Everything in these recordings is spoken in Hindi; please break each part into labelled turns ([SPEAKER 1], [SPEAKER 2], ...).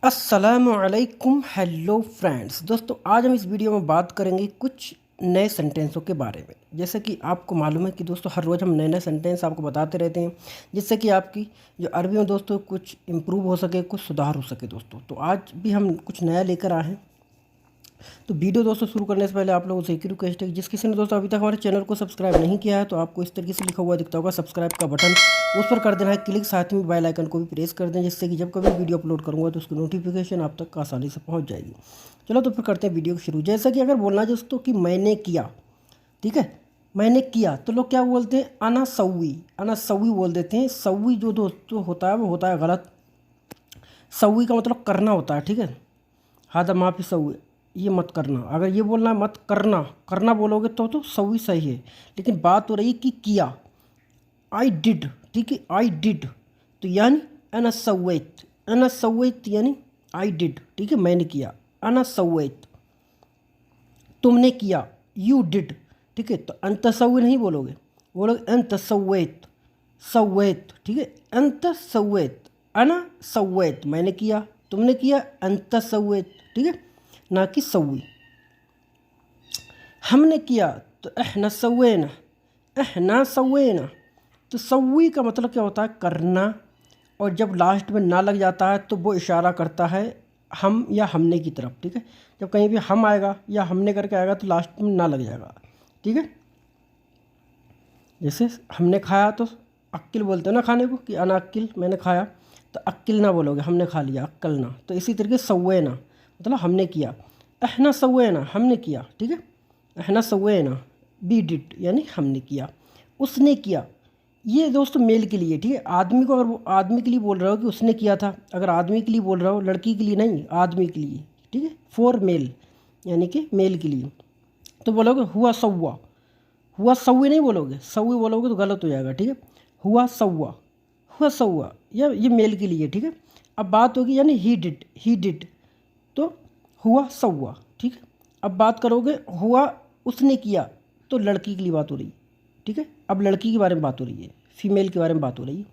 [SPEAKER 1] अस्सलामुअलैकुम हेलो फ्रेंड्स। दोस्तों आज हम इस वीडियो में बात करेंगे कुछ नए सेंटेंसों के बारे में। जैसे कि आपको मालूम है कि दोस्तों हर रोज़ हम नए नए सेंटेंस आपको बताते रहते हैं, जिससे कि आपकी जो अरबी में दोस्तों कुछ इम्प्रूव हो सके, कुछ सुधार हो सके। दोस्तों तो आज भी हम कुछ नया लेकर आए हैं। तो वीडियो दोस्तों शुरू करने से पहले आप लोगों से एक ही रिक्वेस्ट है कि जिस किसी ने दोस्तों अभी तक हमारे चैनल को सब्सक्राइब नहीं किया है तो आपको इस तरीके से लिखा हुआ दिखता होगा सब्सक्राइब का बटन, उस पर कर देना है क्लिक, साथ में बेल आइकन को भी प्रेस कर दें, जिससे कि जब कभी वीडियो अपलोड करूँगा तो उसकी नोटिफिकेशन आप तक आसानी से पहुँच जाएगी। चलो तो फिर करते हैं वीडियो शुरू। जैसा कि अगर बोलना है दोस्तों कि मैंने किया, ठीक है, मैंने किया, तो लोग क्या बोलते हैं, अना सवी बोल देते हैं। सवी जो दोस्तों होता है वो होता है गलत। सवी का मतलब करना होता है, ठीक है, हादा माफी सवी, ये मत करना। अगर ये बोलना है मत करना, करना बोलोगे तो सही सही है। लेकिन बात हो रही है कि किया, आई डिड, ठीक है, आई डिड, तो यानी अना सवैत यानी आई डिड, ठीक है, मैंने किया। अना सवैत, तुमने किया, यू डिड, ठीक है, तो अंत सवी नहीं बोलोगे, बोलोगे अंत सवैत, सवैत, ठीक है, अंत सवैत, अना सवैत मैंने किया, तुमने किया, अंत सवैत, ठीक है, ना कि सवी। हमने किया तो एहना सवैना, एहना सवैना, तो सवी का मतलब क्या होता है, करना। और जब लास्ट में ना लग जाता है तो वो इशारा करता है हम या हमने की तरफ, ठीक है। जब कहीं भी हम आएगा या हमने करके आएगा तो लास्ट में ना लग जाएगा, ठीक है। जैसे हमने खाया तो अक्किल बोलते हैं ना खाने को, कि अना अक्किल, मैंने खाया, तो अक्किल ना बोलोगे, हमने खा लिया, अक्कल ना। तो इसी तरीके सवैना मतलब हमने किया। अहना सवैना, हमने किया, ठीक है, अहना सवैना, बी डिड यानी हमने किया। उसने किया, ये दोस्तों मेल के लिए, ठीक है। आदमी को, अगर वो आदमी के लिए बोल रहा हो कि उसने किया था, अगर आदमी के लिए बोल रहा हो, लड़की के लिए नहीं, आदमी के लिए, ठीक है, फॉर मेल यानी कि मेल के लिए, तो बोलोगे हुआ सव्वा। हुआ सव्वी नहीं बोलोगे, सव्वी बोलोगे तो गलत हो जाएगा, ठीक है। हुआ सव्वा, हुआ सव्वा, ये मेल के लिए, ठीक है। अब बात होगी यानी ही डिड, तो हुआ सव्वा, ठीक है। अब बात करोगे हुआ उसने किया, तो लड़की के लिए बात हो रही है, ठीक है। अब लड़की के बारे में बात हो रही है, फीमेल के बारे में बात हो रही है।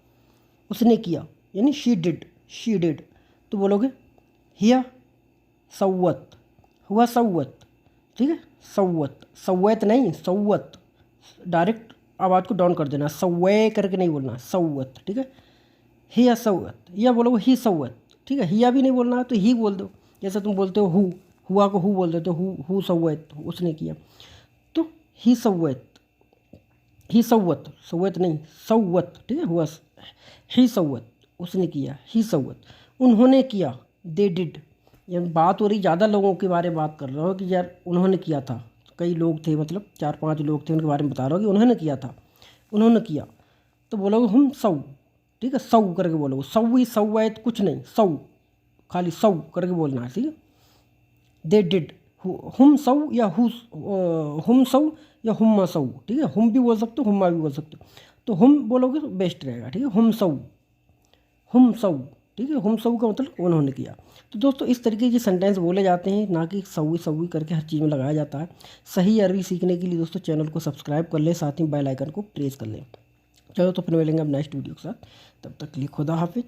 [SPEAKER 1] उसने किया यानी शी डिड, तो बोलोगे हिया सव्वत, हुआ सव्वत, ठीक है, सव्वत, सव्वत नहीं सव्वत, डायरेक्ट आवाज़ को डाउन कर देना, सव्वे करके नहीं बोलना, सव्वत, ठीक है। हिया सव्वत, या बोलोगे ही सव्वत, ठीक है। हिया भी नहीं बोलना है तो ही बोल दो, जैसे तुम बोलते हो हु, हुआ को हु बोल देते हो, हु सव्वत, उसने किया, तो ही सव्वत, ही सव्वत, सव्वत नहीं सव्वत, ठीक है, हुआ ही सव्वत, उसने किया, ही सव्वत। उन्होंने किया, दे डिड, यार बात हो रही ज़्यादा लोगों के बारे में बात कर रहा हो कि यार उन्होंने किया था, कई लोग थे, मतलब 4-5 लोग थे, उनके बारे में बता रहा हो कि उन्होंने किया था, उन्होंने किया, तो बोलोगे हम सऊ, ठीक है, सऊ करके बोलोगे, सऊ सव्वैत कुछ नहीं, सऊ, खाली सऊ करके बोलना है, ठीक है। दे डिड, हम सऊ या हम सऊ या हुम्मा सऊ, ठीक है, हम भी बोल सकते हो, हुम्मा भी बोल सकते हो, तो हम बोलोगे तो बेस्ट रहेगा, ठीक है, हम सऊ, ठीक है, हम सऊ का मतलब उन्होंने किया। तो दोस्तों इस तरीके के सेंटेंस बोले जाते हैं, ना कि सवी सवी करके हर चीज़ में लगाया जाता है। सही अरबी सीखने के लिए दोस्तों चैनल को सब्सक्राइब कर लें, साथ ही बेल आइकन को प्रेस कर लें। चलो तो फिर मिलेंगे अब नेक्स्ट वीडियो के साथ, तब तक के लिए खुदा हाफिज़।